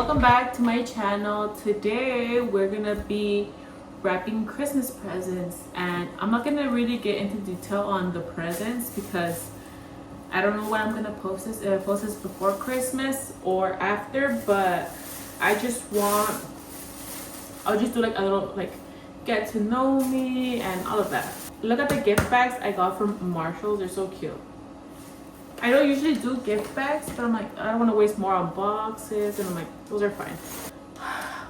welcome back to my channel. Today we're gonna be wrapping Christmas presents, and I'm not gonna really get into detail on the presents because I don't know when I'm gonna post this, if I post this before Christmas or after, but I just want, I'll just do like a little like get to know me and all of that. Look at the gift bags I got from Marshalls, they're so cute. I don't usually do gift bags, but I'm like, I don't want to waste more on boxes, and I'm like, those are fine.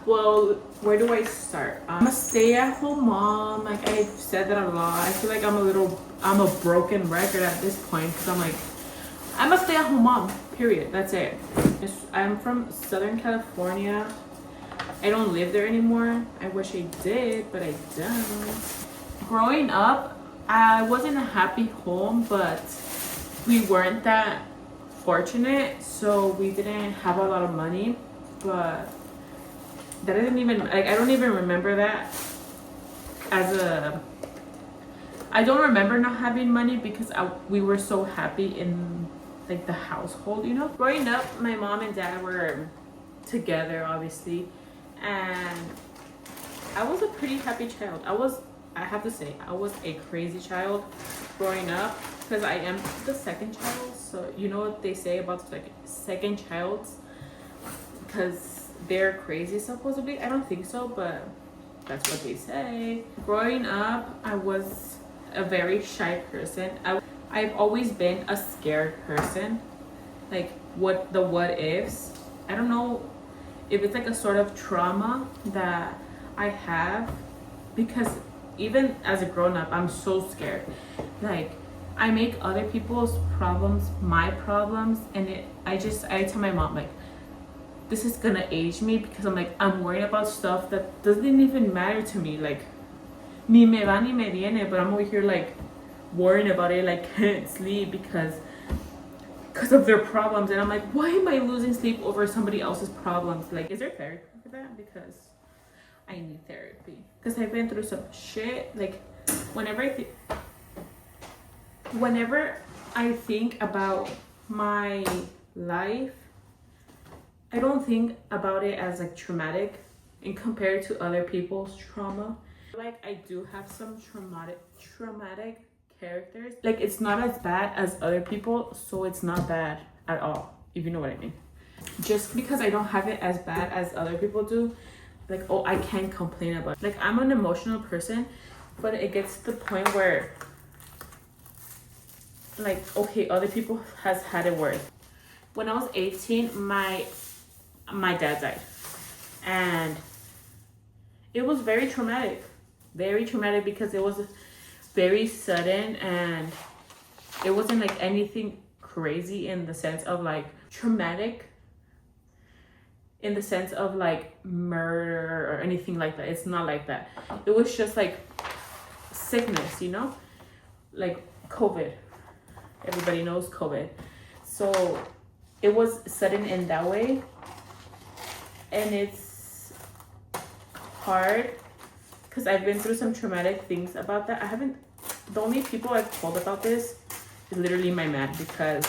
Well, where do I start? I'm a stay-at-home mom. Like, I've said that a lot. I feel like I'm a broken record at this point because I'm like, I'm a stay-at-home mom, period. That's it. I'm from Southern California. I don't live there anymore. I wish I did, but I don't. Growing up, I was in a happy home, but we weren't that fortunate, so we didn't have a lot of money. But that didn't even, like, I don't even remember that I don't remember not having money because we were so happy in like the household, you know. Growing up, my mom and dad were together, obviously, and I was a pretty happy child. I have to say, I was a crazy child growing up because I am the second child. So you know what they say about like second childs, because they're crazy supposedly. I don't think so, but that's what they say. Growing up, I was a very shy person. I've always been a scared person. Like what ifs. I don't know if it's like a sort of trauma that I have, because even as a grown up, I'm so scared. Like, I make other people's problems my problems, and I tell my mom, like, this is gonna age me, because I'm like, I'm worried about stuff that doesn't even matter to me. Like, ni me va ni me viene, but I'm over here like worrying about it, like can't sleep because of their problems, and I'm like, why am I losing sleep over somebody else's problems? Like, is there therapy for that? Because I need therapy, because I've been through some shit. Like, whenever I think about my life, I don't think about it as like traumatic and compared to other people's trauma. Like, I do have some traumatic characters. Like, it's not as bad as other people, so it's not bad at all, if you know what I mean. Just because I don't have it as bad as other people do, like, oh, I can't complain about it. Like, I'm an emotional person, but it gets to the point where, like, okay, other people has had it worse. When I was 18, my dad died, and it was very traumatic because it was very sudden, and it wasn't like anything crazy in the sense of like traumatic in the sense of like murder or anything like that. It's not like that. It was just like sickness, you know, like COVID. Everybody knows COVID. So it was sudden in that way, and it's hard because I've been through some traumatic things about that. The only people I've told about this is literally my man, because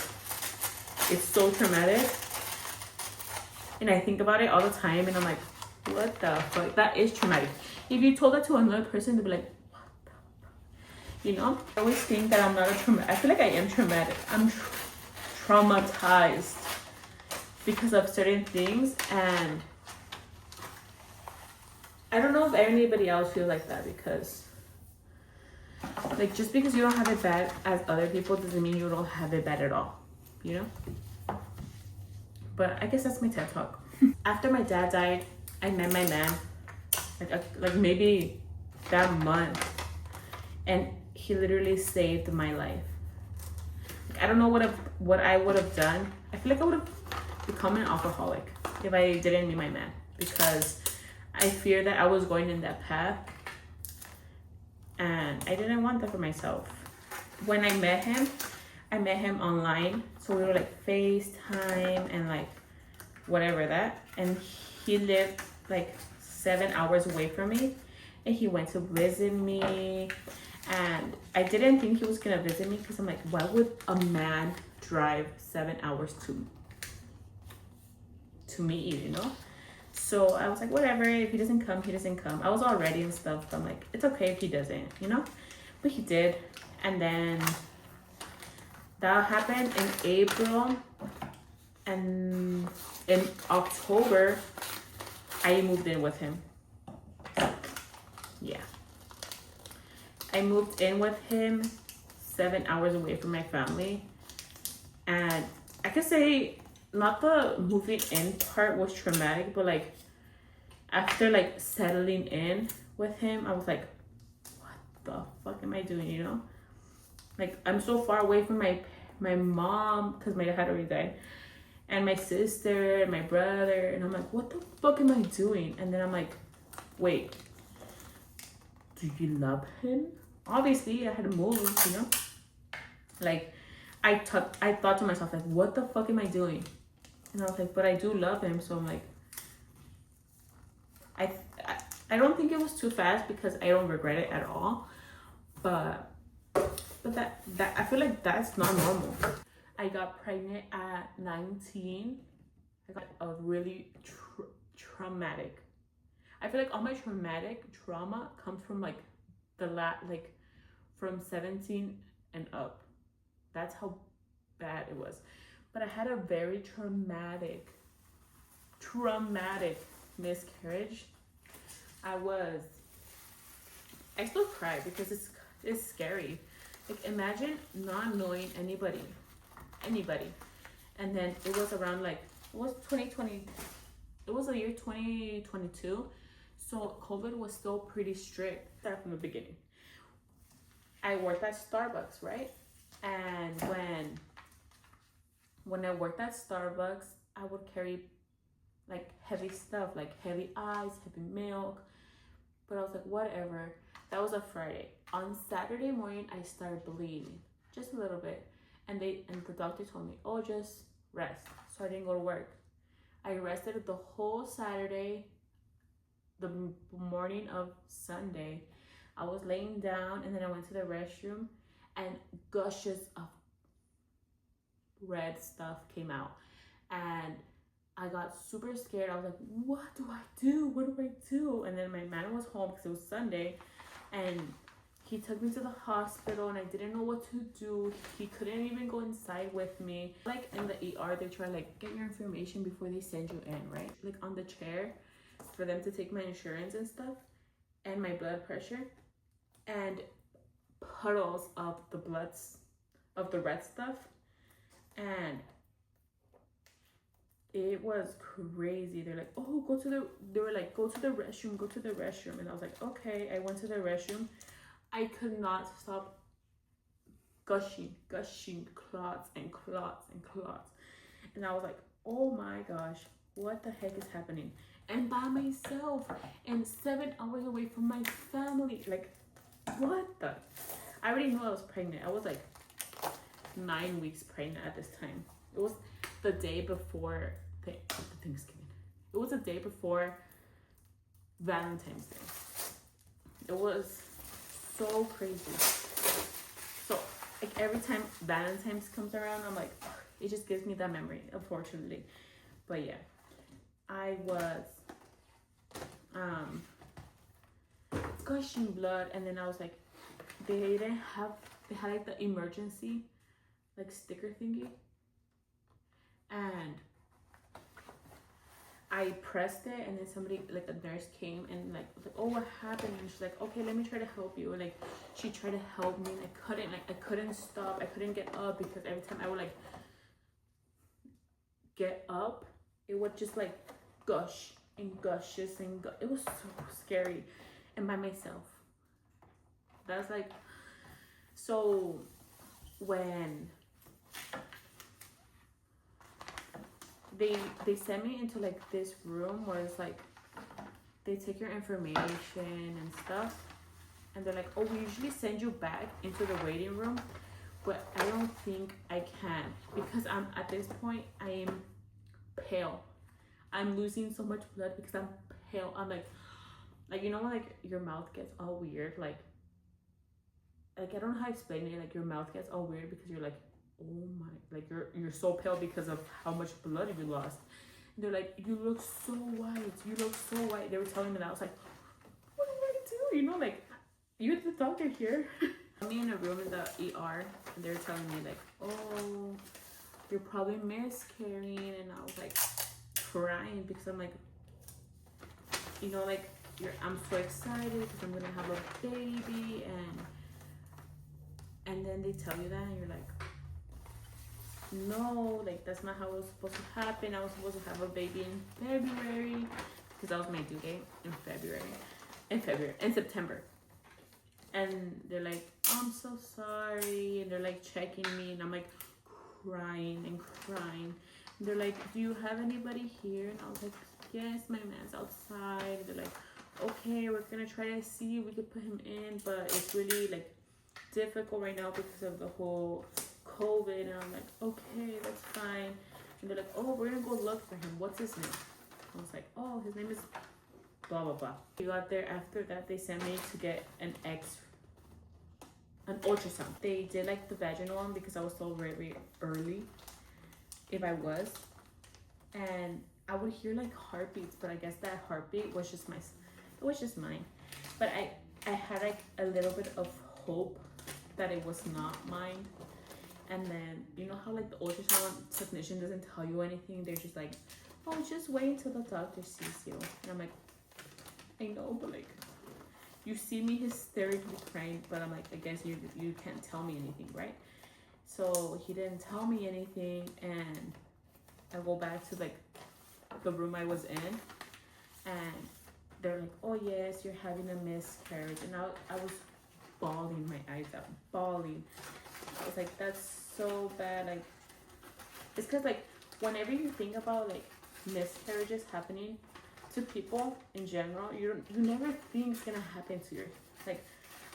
it's so traumatic. And I think about it all the time, and I'm like, what the fuck? That is traumatic. If you told that to another person, they'd be like, what the fuck? You know? I always think that I'm not a traumatic. I feel like I am traumatic. I'm traumatized because of certain things, and I don't know if anybody else feels like that, because like, just because you don't have it bad as other people doesn't mean you don't have it bad at all, you know? But I guess that's my TED talk. After my dad died, I met my man like maybe that month, and he literally saved my life. Like, I don't know what I would have done. I feel like I would have become an alcoholic if I didn't meet my man, because I fear that I was going in that path, and I didn't want that for myself. When I met him online, so we were like FaceTime and like whatever that, and he lived like 7 hours away from me, and he went to visit me, and I didn't think he was gonna visit me, because I'm like, why would a man drive 7 hours to meet you, you know? So I was like, whatever, if he doesn't come, he doesn't come. I was all ready and stuff, but I'm like, it's okay if he doesn't, you know? But he did. And then that happened in April. And in October, I moved in with him. Yeah. I moved in with him 7 hours away from my family. And I could say not the moving in part was traumatic, but like after like settling in with him, I was like, what the fuck am I doing, you know? Like I'm so far away from my mom, because my dad had already died, and my sister and my brother, and I'm like, what the fuck am I doing? And then I'm like, wait, do you love him? Obviously I had to move, you know? Like I thought to myself, like, what the fuck am I doing? And I was like, but I do love him. So I'm like, I, I don't think it was too fast because I don't regret it at all. But that I feel like that's not normal. I got pregnant at 19. I got a really traumatic. I feel like all my traumatic trauma comes from like like from 17 and up. That's how bad it was. But I had a very traumatic miscarriage. I still cry because it's scary. Like imagine not knowing anybody. And then it was around like, it was 2020, it was the year 2022. So COVID was still pretty strict. Start from the beginning. I worked at Starbucks, right? And when I worked at Starbucks, I would carry like heavy stuff, like heavy ice, heavy milk. But I was like, whatever. That was a Friday. On Saturday morning, I started bleeding just a little bit. And the doctor told me, oh, just rest. So I didn't go to work. I rested the whole Saturday. The morning of Sunday, I was laying down, and then I went to the restroom, and gushes of red stuff came out. And I got super scared. I was like, what do I do? What do I do? And then my man was home because it was Sunday, and he took me to the hospital, and I didn't know what to do. He couldn't even go inside with me. Like in the ER, they try like get your information before they send you in, right? Like on the chair for them to take my insurance and stuff, and my blood pressure, and puddles of the red stuff. And it was crazy. They're like, oh, they were like, go to the restroom. And I was like, okay. I went to the restroom. I could not stop gushing, clots. And I was like, oh my gosh, what the heck is happening? And by myself, and 7 hours away from my family. Like, what the? I already knew I was pregnant. I was like 9 weeks pregnant at this time. It was the day before Thanksgiving. It was the day before Valentine's Day. It was so crazy. So like every time Valentine's comes around, I'm like, it just gives me that memory, unfortunately. But yeah, I was gushing blood, and then I was like, they had like the emergency like sticker thingy, and I pressed it, and then somebody, like a nurse, came and like was like, oh, what happened? And she's like, okay, let me try to help you. And like she tried to help me, and I couldn't stop. I couldn't get up because every time I would like get up, it would just like gush and gushes and it was so scary, and by myself. That's like, so when they sent me into like this room where it's like they take your information and stuff, and they're like, oh, we usually send you back into the waiting room, but I don't think I can because I'm at this point I am pale. I'm losing so much blood because I'm pale. I'm like you know, like your mouth gets all weird, like I don't know how to explain it. Like your mouth gets all weird because you're like, oh my, like you're so pale because of how much blood you lost. And they're like, you look so white. You look so white. They were telling me that. I was like, what do I do? You know, like, you're the doctor here. Me in a room in the ER, and they're telling me like, oh, you're probably miscarrying. And I was like crying because I'm like, you know, like, I'm so excited because I'm gonna have a baby, and then they tell you that, and you're like, no, like, that's not how it was supposed to happen. I was supposed to have a baby in February because that was my due date in September. And they're like, I'm so sorry, and they're like checking me, and I'm like crying and crying. And they're like, do you have anybody here? And I was like, yes, my man's outside. And they're like, okay, we're gonna try to see if we could put him in, but it's really like difficult right now because of the whole COVID. And I'm like, okay, that's fine. And they're like, oh, we're gonna go look for him. What's his name? I was like, oh, his name is blah blah blah. We got there. After that, they sent me to get an ultrasound. They did like the vaginal one because I was told very early if I was, and I would hear like heartbeats, but I guess that heartbeat was just mine. But I had like a little bit of hope that it was not mine. And then, you know how like the ultrasound technician doesn't tell you anything? They're just like, oh, just wait until the doctor sees you. And I'm like, I know, but like, you see me hysterically crying, but I'm like, I guess you can't tell me anything, right? So he didn't tell me anything, and I go back to like the room I was in, and they're like, oh yes, you're having a miscarriage. And I was bawling my eyes out, bawling. I was like, that's so bad. Like, it's because like whenever you think about like miscarriages happening to people in general, you never think it's gonna happen to you. Like,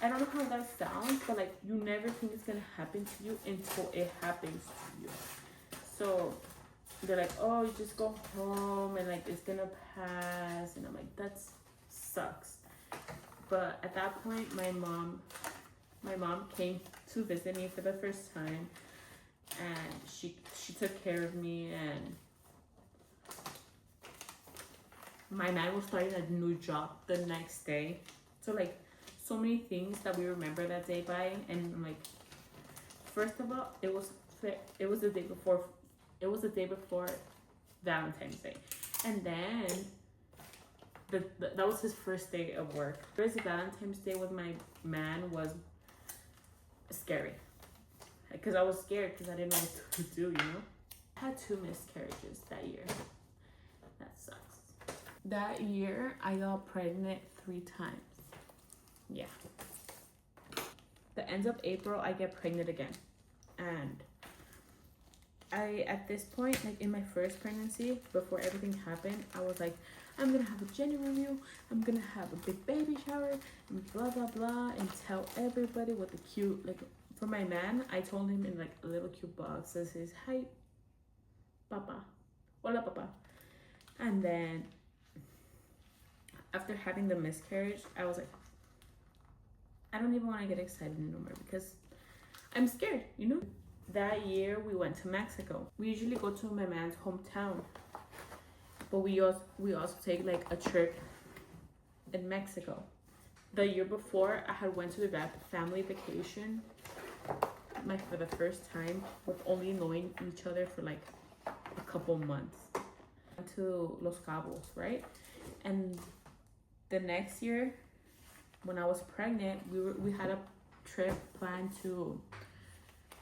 I don't know how that sounds, but like you never think it's gonna happen to you until it happens to you. So they're like, oh, you just go home and like it's gonna pass. And I'm like, that sucks. But at that point, my mom came to visit me for the first time, and she took care of me. And my man was starting a new job the next day. So like, so many things that we remember that day by. And I'm like, first of all, it was the day before Valentine's Day. And then that was his first day of work. First Valentine's Day with my man was scary because I was scared because I didn't know what to do, you know. I had 2 miscarriages that year. That sucks. That year I got pregnant 3 times. Yeah. The end of April I get pregnant again. And at this point, like in my first pregnancy, before everything happened, I was like, I'm gonna have a gender review, I'm gonna have a big baby shower, and blah blah blah, and tell everybody what the cute, like, for my man, I told him in like a little cute box that says, hi papa, hola papa. And then after having the miscarriage, I was like, I don't even want to get excited anymore because I'm scared, you know. That year we went to Mexico. We usually go to my man's hometown, but we also take like a trip in Mexico. The year before, I had went to the family vacation, like for the first time, with only knowing each other for like a couple months. Went to Los Cabos, right? And the next year, when I was pregnant, we had a trip planned to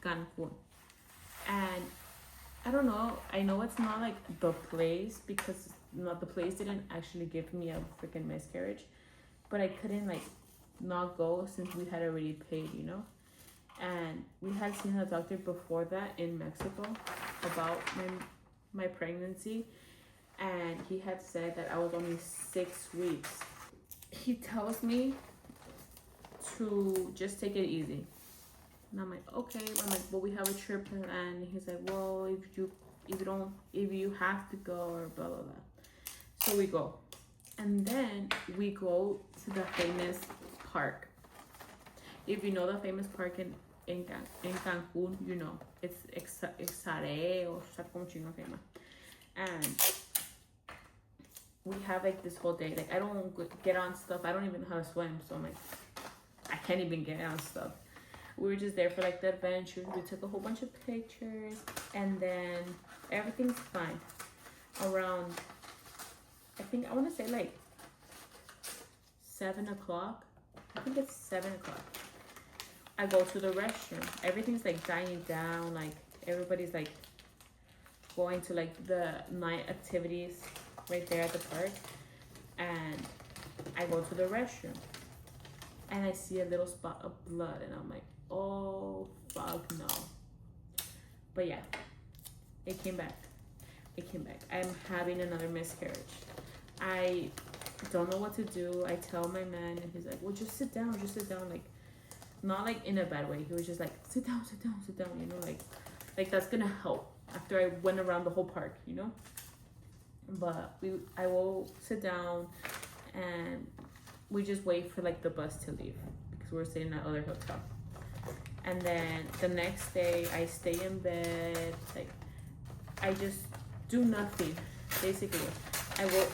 Cancun. And I don't know, I know it's not like the place because the place didn't actually give me a freaking miscarriage, but I couldn't like not go since we had already paid, you know. And we had seen a doctor before that in Mexico about my pregnancy, and he had said that I was only 6 weeks. He tells me to just take it easy. And I'm like, okay. I'm like, well, we have a trip planned. And he's like, well, if you have to go, or blah blah blah. So we go, and then we go to the famous park. If you know the famous park in Cancun, you know it's Exare or Chino se llama. And we have like this whole day. Like I don't get on stuff. I don't even know how to swim, so I'm like, I can't even get on stuff. We were just there for like the adventure. We took a whole bunch of pictures, and then everything's fine. Around, I think I want to say like 7 o'clock. I think it's 7 o'clock. I go to the restroom. Everything's like dying down. Like everybody's like going to like the night activities right there at the park, and I go to the restroom, and I see a little spot of blood, and I'm like, oh fuck no. But yeah, it came back. I'm having another miscarriage. I don't know what to do. I tell my man, and he's like, well, just sit down. Like, not like in a bad way. He was just like, sit down, you know, like that's gonna help after I went around the whole park, you know. But I will sit down, and we just wait for like the bus to leave because we're staying at other hotel. And then the next day I stay in bed, like I just do nothing basically.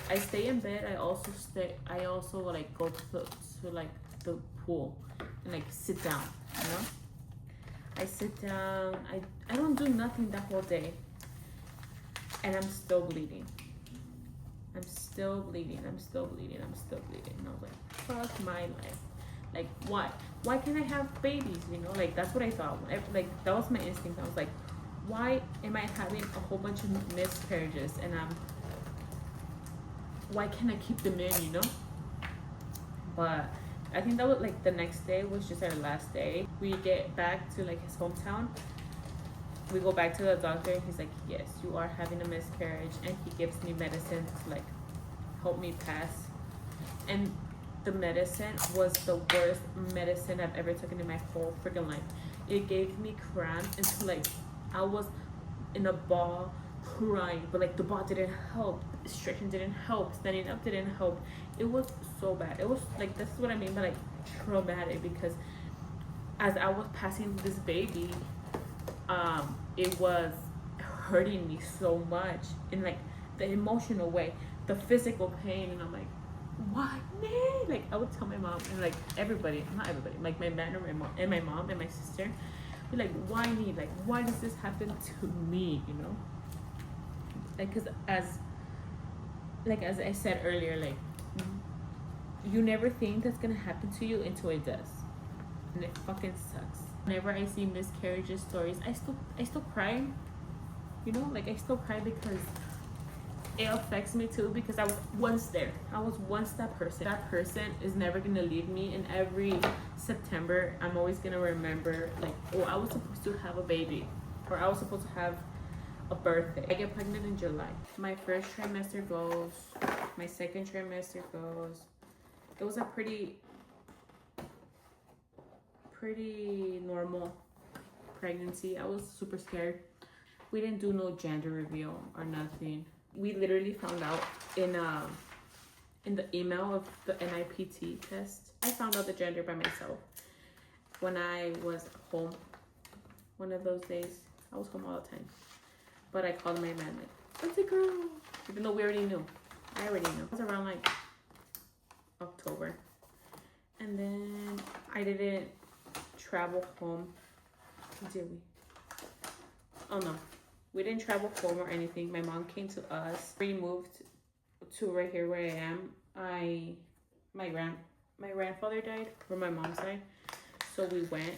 I stay in bed. I also like go to like the pool and like sit down, you know. I sit down. I don't do nothing that whole day, and I'm still bleeding. And I was like, fuck my life. Like, why can't I have babies, you know? Like, that's what I thought. Like, that was my instinct. I was like, why am I having a whole bunch of miscarriages, and why can't I keep them in, you know? But I think that was like the next day was just our last day. We get back to like his hometown. We go back to the doctor, and he's like, yes, you are having a miscarriage, and he gives me medicine to like help me pass. And the medicine was the worst medicine I've ever taken in my whole freaking life. It gave me cramps until like I was in a ball crying, but like the ball didn't help, stretching didn't help, standing up didn't help. It was so bad. It was like, this is what I mean by like traumatic, because as I was passing this baby, it was hurting me so much in like the emotional way, the physical pain, and I'm like, why me? Like I would tell my mom and like everybody, not everybody, like my man and my mom and my sister, be like, why me? Like, why does this happen to me? You know, like, cause as I said earlier, like you never think that's gonna happen to you until it does, and it fucking sucks. Whenever I see miscarriages stories, I still cry. You know, like I still cry because it affects me too, because I was once there. I was once that person. That person is never gonna leave me, and every September I'm always gonna remember like, oh, I was supposed to have a baby, or I was supposed to have a birthday. I get pregnant in July. My first trimester goes, my second trimester goes. It was a pretty normal pregnancy. I was super scared. We didn't do no gender reveal or nothing. We literally found out in the email of the NIPT test. I found out the gender by myself when I was home. One of those days, I was home all the time, but I called my man like, "What's a girl?" Even though we already knew. I already knew. It was around like October, and then I didn't travel home. Did we? Oh no. We didn't travel home or anything. My mom came to us. We moved to right here where I am. My grandfather died from my mom's side, so we went.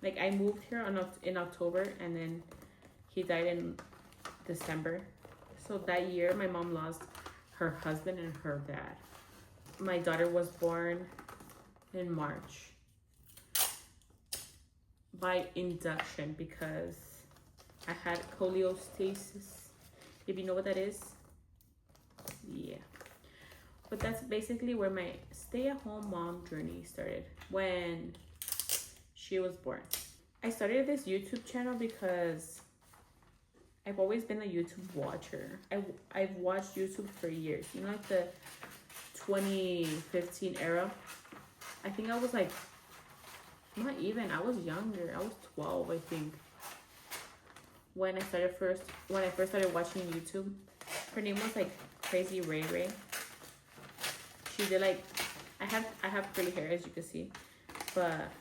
Like I moved here in October, and then he died in December. So that year, my mom lost her husband and her dad. My daughter was born in March by induction because I had cholestasis, if you know what that is. Yeah. But that's basically where my stay-at-home mom journey started, when she was born. I started this YouTube channel because I've always been a YouTube watcher. I've watched YouTube for years. You know, like the 2015 era. I think I was like, not even, I was younger. I was 12, I think. When I first started watching YouTube. Her name was like Crazy Ray Ray. She did like, I have curly hair, as you can see, but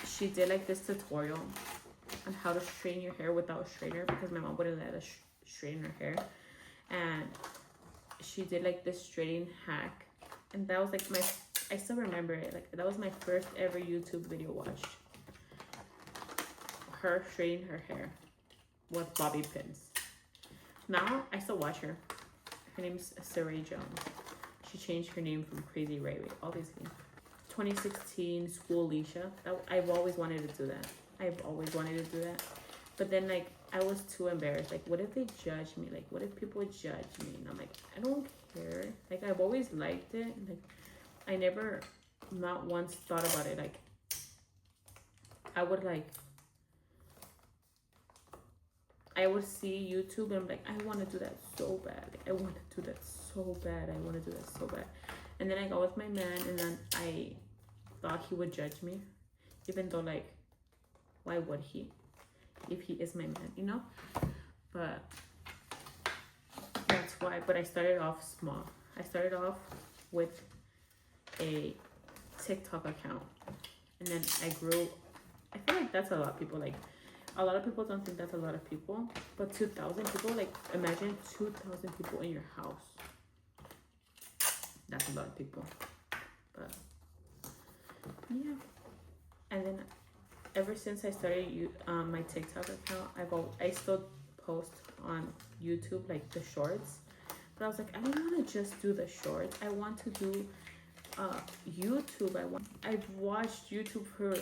she did like this tutorial on how to straighten your hair without a straightener, because my mom wouldn't let us straighten her hair. And she did like this straightening hack, and that was like I still remember it, like that was my first ever YouTube video watched. Her straightening her hair with bobby pins. Now I still watch her. Her name's Saray Jones. She changed her name from Crazy Ray Ray, obviously. 2016 School Leisha. I've always wanted to do that. I've always wanted to do that. But then like I was too embarrassed. Like, what if they judge me? Like, what if people judge me? And I'm like, I don't care. Like, I've always liked it. Like, I never, not once thought about it. Like, I would see YouTube and I'm like, I want to do that so bad. Like, I want to do that so bad. I want to do that so bad. And then I got with my man, and then I thought he would judge me, even though like, why would he? If he is my man, you know? But that's why. But I started off small. I started off with a TikTok account, and then I grew. I feel like that's a lot of people. Like, a lot of people don't think that's a lot of people, but 2,000 people, like, imagine 2,000 people in your house. That's a lot of people. But yeah. And then ever since I started my TikTok account, I still post on YouTube, like the shorts. But I was like, I don't want to just do the shorts. I want to do YouTube. I've watched YouTube for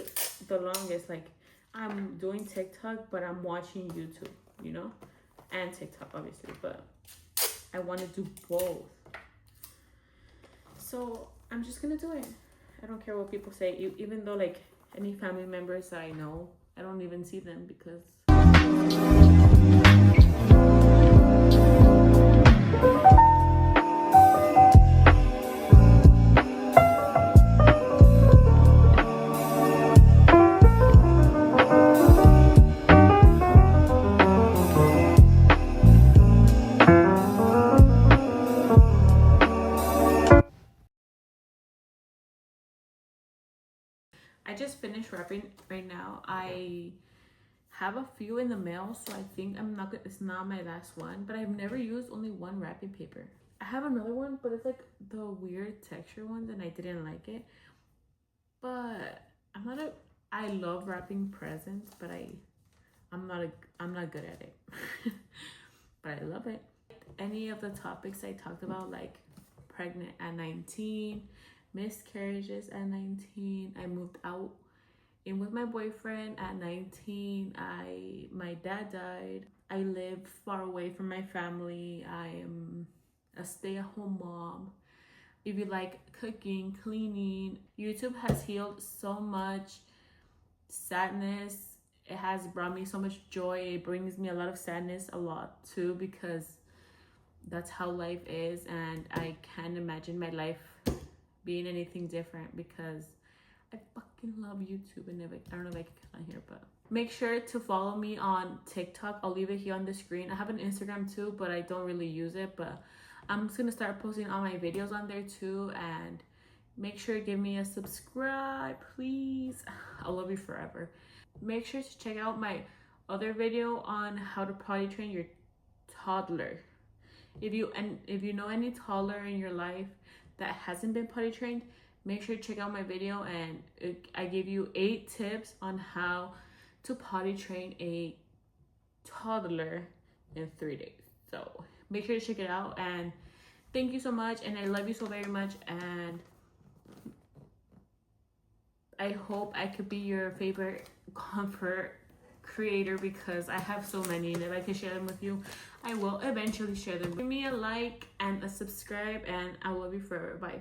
the longest. Like, I'm doing TikTok, but I'm watching YouTube, you know, and TikTok obviously. But I want to do both. So I'm just gonna do it. I don't care what people say, even though like any family members that I know, I don't even see them because I just finished wrapping right now. I have a few in the mail, so I think it's not my last one, but I've never used only one wrapping paper. I have another one, but it's like the weird texture one, and I didn't like it. But I love wrapping presents, but I'm not good at it. But I love it. Any of the topics I talked about, like pregnant at 19, miscarriages at 19, I moved out in with my boyfriend at 19, my dad died, I live far away from my family, I am a stay-at-home mom. If you like cooking, cleaning, YouTube has healed so much sadness. It has brought me so much joy. It brings me a lot of sadness a lot too, because that's how life is, and I can't imagine my life being anything different because I fucking love YouTube. And I don't know if I can cut on here, but make sure to follow me on TikTok. I'll leave it here on the screen. I have an Instagram too, but I don't really use it, but I'm just gonna start posting all my videos on there too. And make sure to give me a subscribe, please. I love you forever. Make sure to check out my other video on how to potty train your toddler. If you know any toddler in your life that hasn't been potty trained, make sure to check out my video, and I give you 8 tips on how to potty train a toddler in 3 days. So make sure to check it out, and thank you so much, and I love you so very much, and I hope I could be your favorite comfort creator, because I have so many, and if I can share them with you, I will eventually share them. Give me a like and a subscribe, and I love you forever. Bye.